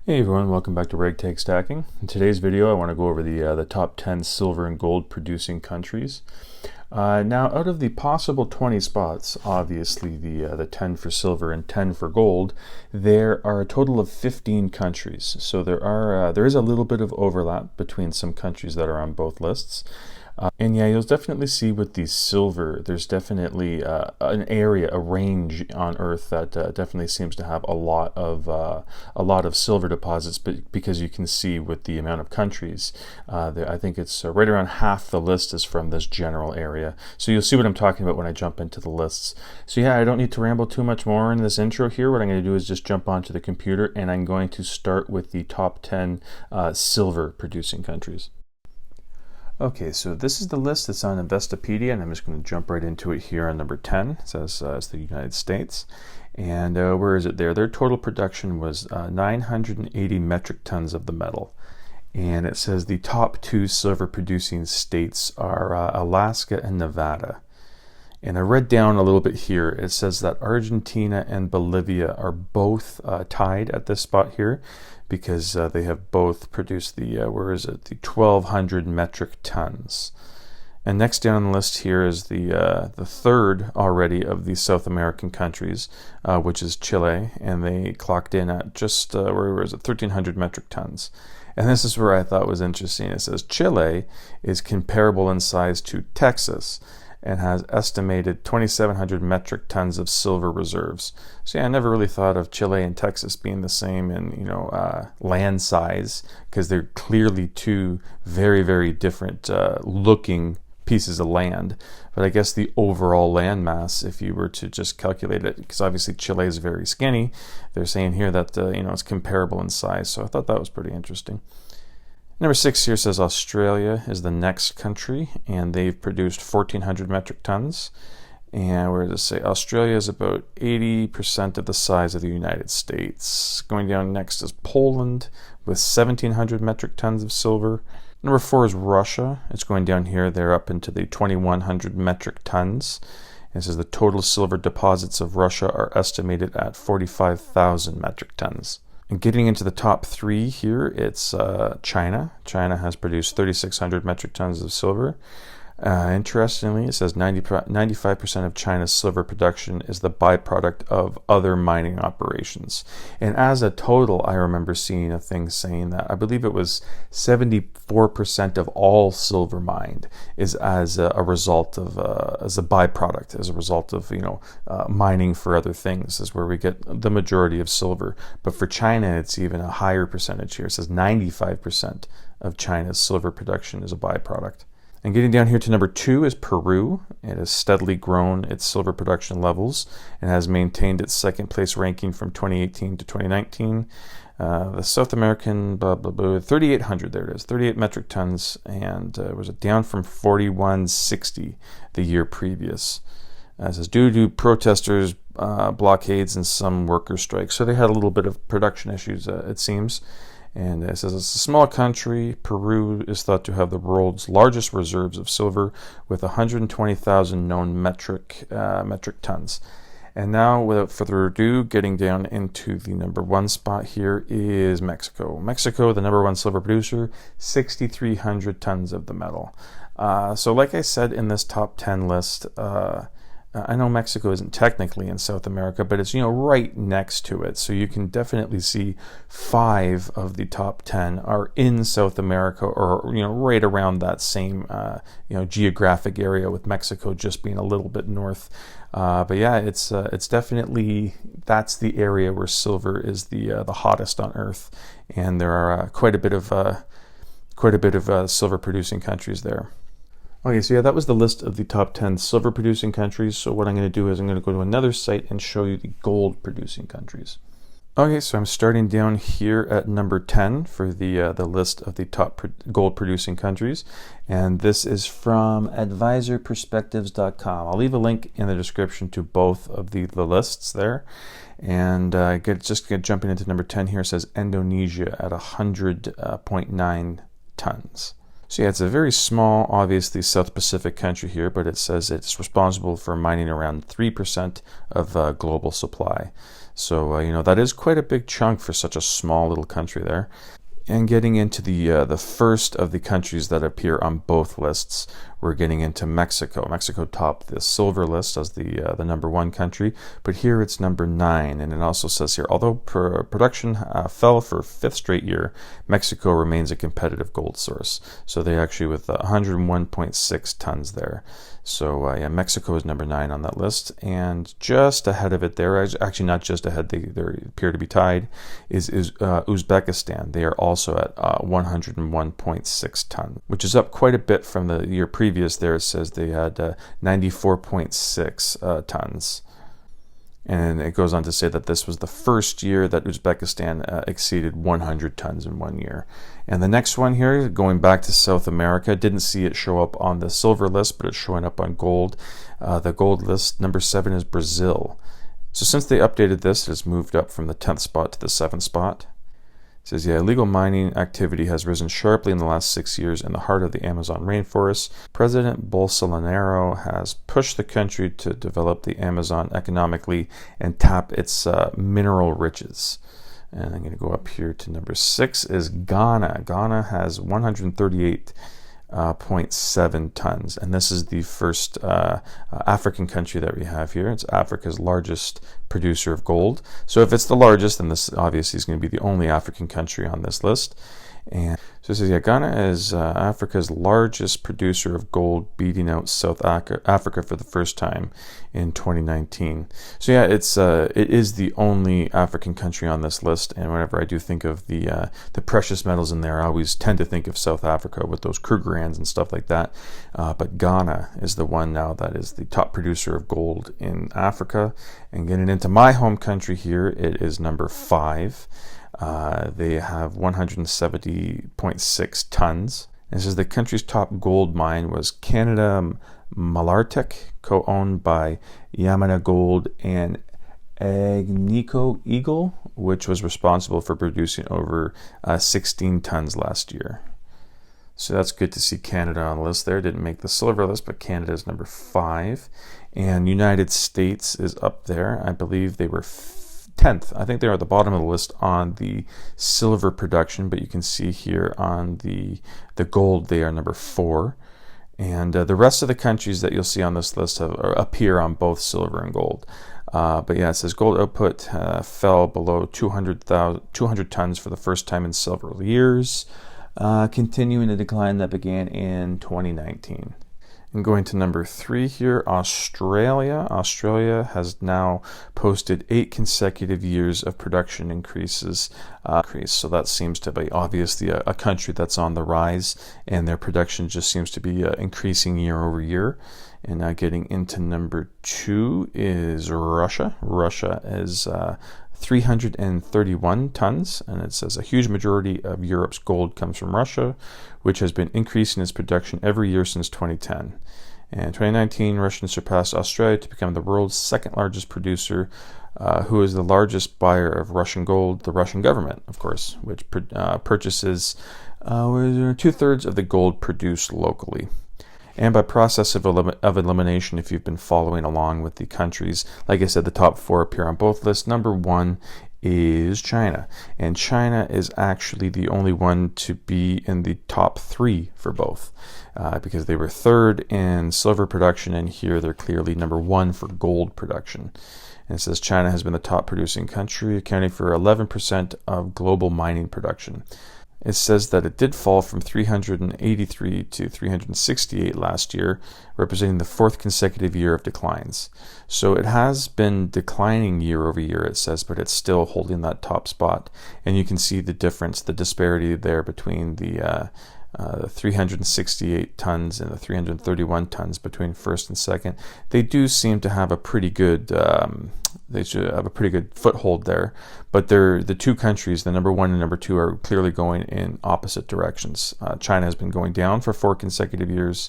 Hey everyone, welcome back to Ragtag Stacking. In today's video I want to go over the top 10 silver and gold producing countries. Now out of the possible 20 spots, obviously the 10 for silver and 10 for gold, there are a total of 15 countries. So there is a little bit of overlap between some countries that are on both lists. And yeah, you'll definitely see with the silver, there's definitely an area, a range on Earth that definitely seems to have a lot of silver deposits, but because you can see with the amount of countries, I think it's right around half the list is from this general area. So you'll see what I'm talking about when I jump into the lists. So yeah, I don't need to ramble too much more in this intro here. What I'm going to do is just jump onto the computer, and I'm going to start with the top 10 silver producing countries. Okay, so this is the list that's on Investopedia, and I'm just going to jump right into it here on number 10. It says it's the United States. And where is it there? Their total production was 980 metric tons of the metal. And it says the top two silver producing states are Alaska and Nevada. And I read down a little bit here. It says that Argentina and Bolivia are both tied at this spot here, because they have both produced the, the 1,200 metric tons. And next down on the list here is the third already of the South American countries, which is Chile, and they clocked in at just, 1,300 metric tons. And this is where I thought was interesting. It says Chile is comparable in size to Texas, and has estimated 2,700 metric tons of silver reserves. So yeah, I never really thought of Chile and Texas being the same in land size, because they're clearly two very, very different looking pieces of land. But I guess the overall land mass, if you were to just calculate it, because obviously Chile is very skinny, they're saying here that it's comparable in size. So I thought that was pretty interesting. Number 6 here says Australia is the next country, and they've produced 1,400 metric tons. And where does it say? Australia is about 80% of the size of the United States. Going down next is Poland with 1,700 metric tons of silver. Number 4 is Russia. It's going down here. They're up into the 2,100 metric tons. And it says the total silver deposits of Russia are estimated at 45,000 metric tons. And getting into the top 3 here, it's China. China has produced 3,600 metric tons of silver. Interestingly, it says 95% of China's silver production is the byproduct of other mining operations. And as a total, I remember seeing a thing saying that I believe it was 74% of all silver mined is as a result of, as a byproduct, as a result of, mining for other things, is where we get the majority of silver. But for China, it's even a higher percentage here. It says 95% of China's silver production is a byproduct. And getting down here to number 2 is Peru. It has steadily grown its silver production levels and has maintained its second place ranking from 2018 to 2019. The South American, 3,800, there it is, 38 metric tons, and was down from 4,160 the year previous. It says due to protesters, blockades, and some worker strikes. So they had a little bit of production issues, it seems. And it says it's a small country. Peru is thought to have the world's largest reserves of silver, with 120,000 known metric tons. And now, without further ado, getting down into the number 1 spot here is Mexico. Mexico, the number 1 silver producer, 6,300 tons of the metal. So like I said in this top 10 list, I know Mexico isn't technically in South America, but it's right next to it. So you can definitely see 5 of the top 10 are in South America, or right around that same geographic area, with Mexico just being a little bit north. But yeah, it's definitely, that's the area where silver is the hottest on Earth, and there are quite a bit of silver producing countries there. Okay, so yeah, that was the list of the top 10 silver producing countries. So what I'm going to do is I'm going to go to another site and show you the gold producing countries. Okay, so I'm starting down here at number 10 for the list of the top gold producing countries. And this is from advisorperspectives.com. I'll leave a link in the description to both of the lists there. And jumping into number 10 here, it says Indonesia at 100.9 tons. So yeah, it's a very small, obviously South Pacific country here, but it says it's responsible for mining around 3% of global supply. So, that is quite a big chunk for such a small little country there. And getting into the first of the countries that appear on both lists, we're getting into Mexico. Mexico topped the silver list as the number 1 country, but here it's number 9. And it also says here, although production fell for 5th straight year, Mexico remains a competitive gold source. So they actually with 101.6 tons there. So yeah, Mexico is number 9 on that list, and just ahead of it there, actually not just ahead, they appear to be tied, is Uzbekistan. They are also at 101.6 tons, which is up quite a bit from the year previous. There it says they had 94.6 tons. And it goes on to say that this was the first year that Uzbekistan exceeded 100 tons in 1 year. And the next one here, going back to South America, didn't see it show up on the silver list, but it's showing up on gold. The gold list, number 7 is Brazil. So since they updated this, it has moved up from the 10th spot to the 7th spot. It says, yeah, illegal mining activity has risen sharply in the last 6 years in the heart of the Amazon rainforest. President Bolsonaro has pushed the country to develop the Amazon economically and tap its mineral riches. And I'm going to go up here to number 6 is Ghana. Ghana has 138.7 tons, and this is the first African country that we have here. It's Africa's largest producer of gold. So if it's the largest, then this obviously is going to be the only African country on this list. And so it says, yeah, Ghana is Africa's largest producer of gold, beating out South Africa for the first time in 2019. So yeah, it is the only African country on this list. And whenever I do think of the precious metals in there, I always tend to think of South Africa with those Krugerrands and stuff like that. But Ghana is the one now that is the top producer of gold in Africa. And getting into my home country here, it is number 5. They have 170.6 tons. And it says the country's top gold mine was Canada Malartic, co-owned by Yamana Gold and Agnico Eagle, which was responsible for producing over 16 tons last year. So that's good to see Canada on the list there. Didn't make the silver list, but Canada is number 5. And United States is up there. I believe they were 10th. I think they're at the bottom of the list on the silver production, but you can see here on the gold they are number 4. And the rest of the countries that you'll see on this list appear on both silver and gold. But yeah, it says gold output fell below 200 tons for the first time in several years, continuing a decline that began in 2019. And going to number 3 here, Australia. Australia has now posted 8 consecutive years of production increases. So that seems to be obviously a country that's on the rise, and their production just seems to be increasing year over year. And now getting into number 2 is Russia. Russia is 331 tons, and it says a huge majority of Europe's gold comes from Russia, which has been increasing its production every year since 2010. In 2019, Russia surpassed Australia to become the world's second largest producer. Who is the largest buyer of Russian gold? The Russian government, of course, which purchases 2/3 of the gold produced locally. And by process of elimination, if you've been following along with the countries, like I said, the top 4 appear on both lists. Number 1 is China. And China is actually the only one to be in the top 3 for both, because they were 3rd in silver production, and here they're clearly number 1 for gold production. And it says China has been the top producing country, accounting for 11% of global mining production. It says that it did fall from 383 to 368 last year, representing the 4th consecutive year of declines. So it has been declining year over year, it says, but it's still holding that top spot. And you can see the difference, the disparity there between the 368 tons and the 331 tons between first and second. They do seem to have a pretty good foothold there, but the two countries, the number 1 and number 2, are clearly going in opposite directions. China has been going down for 4 consecutive years,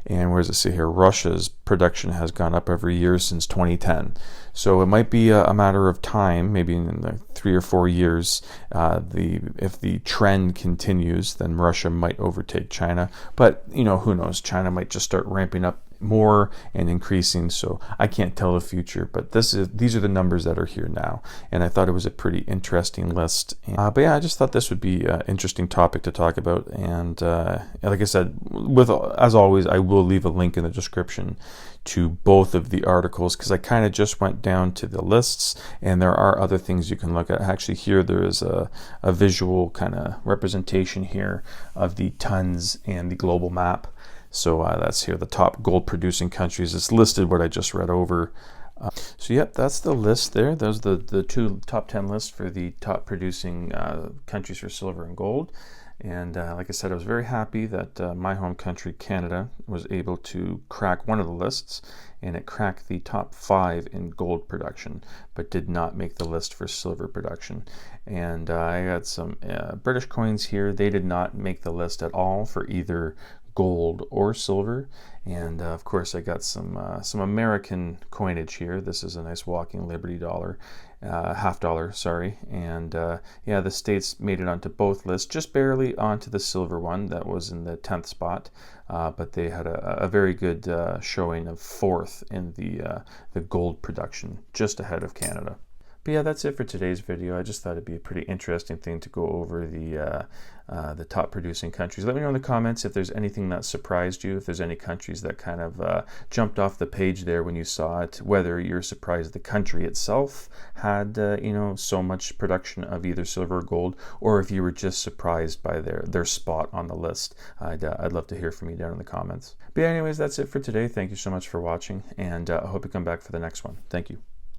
and where does it say here? Russia's production has gone up every year since 2010. So it might be a matter of time, maybe in the 3 or 4 years, if the trend continues, then Russia might overtake China. But who knows? China might just start ramping up more and increasing, so I can't tell the future, but these are the numbers that are here now, and I thought it was a pretty interesting list. But yeah, I just thought this would be an interesting topic to talk about, and like I said, as always, I will leave a link in the description to both of the articles, because I kind of just went down to the lists, and there are other things you can look at. Actually, here there is a visual kind of representation here of the tons and the global map. So that's here, the top gold producing countries. It's listed what I just read over. So yep, that's the list there. Those are the two top 10 lists for the top producing countries for silver and gold. And like I said, I was very happy that my home country, Canada, was able to crack one of the lists, and it cracked the top 5 in gold production, but did not make the list for silver production. And I got some British coins here. They did not make the list at all for either gold or silver. And of course I got some American coinage here. This is a nice walking Liberty dollar, half dollar, sorry. And yeah, the States made it onto both lists, just barely onto the silver one that was in the 10th spot, but they had a very good showing of 4th in the gold production, just ahead of Canada. But yeah, that's it for today's video. I just thought it'd be a pretty interesting thing to go over the top producing countries. Let me know in the comments if there's anything that surprised you, if there's any countries that kind of jumped off the page there when you saw it, whether you're surprised the country itself had you know, so much production of either silver or gold, or if you were just surprised by their spot on the list. I'd love to hear from you down in the comments. But yeah, anyways, that's it for today. Thank you so much for watching, and I hope you come back for the next one. Thank you.